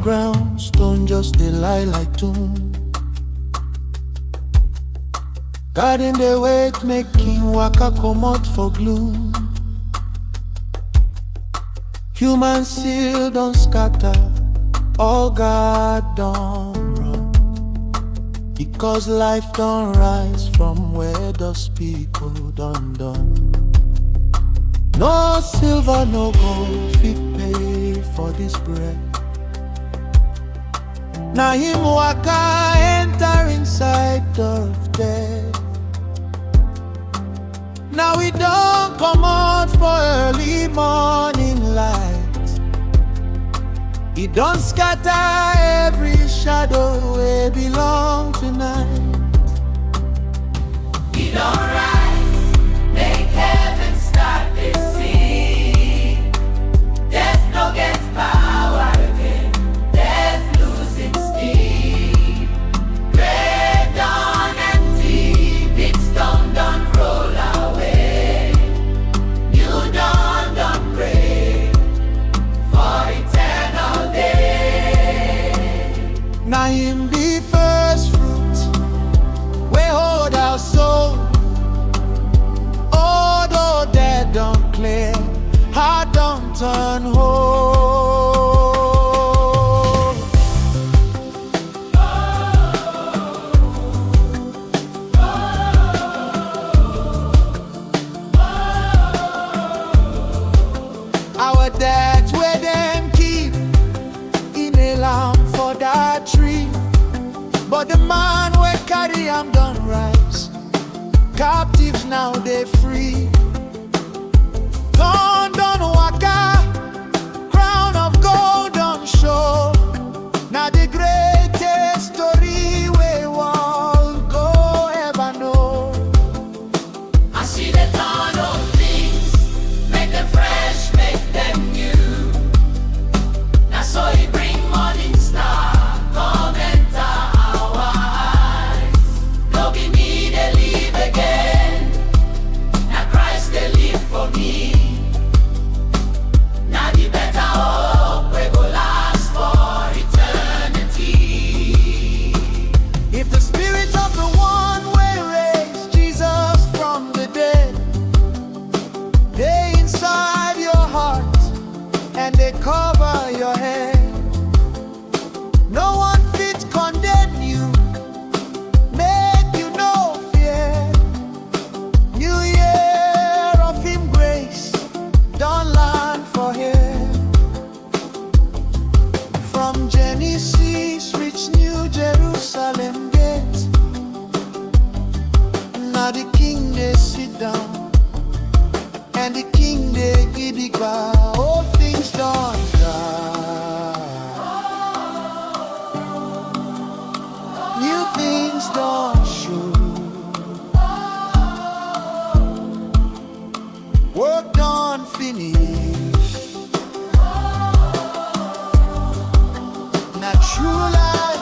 ground, stone just dey lie like tomb. Garden dey wait, make king waka comot for gloom. Human seal don scatter, all God don run, because life don rise from where those people done. No silver, no gold fit pay for this bread. Now him waka enter inside of death. Now we don't come out for early morning light. He don't scatter every shadow where belong tonight. He don't rise, make heaven start this scene. Death no get power again, death losing steam. Grave done empty, big stone done roll away. New dawn done break for eternal day. Now him be first fruit, we hold our soul. Although dead don't clear, heart don't turn whole. Our debt where them keep in a lamp for that tree, but the man we carry am done rise. Captives now they free. Thorn done waka, crown of gold done show. Now the greatest story we all go ever know. I see the dawn of things, make them fresh, make them new. Now so he bring morning star, come enter our eyes. No be me they live again, now Christ they live for me. Now the better hope we go last for eternity. If the spirit of the one way raised Jesus from the dead, they inside your heart and they cover your head. No one fit condemn you, make you no fear. New year of him grace, don't land for him. From Genesis reach New Jerusalem gate. Now the king they sit down, and the king they give the bar. All things done die, new things done show. Work done finish. Now true life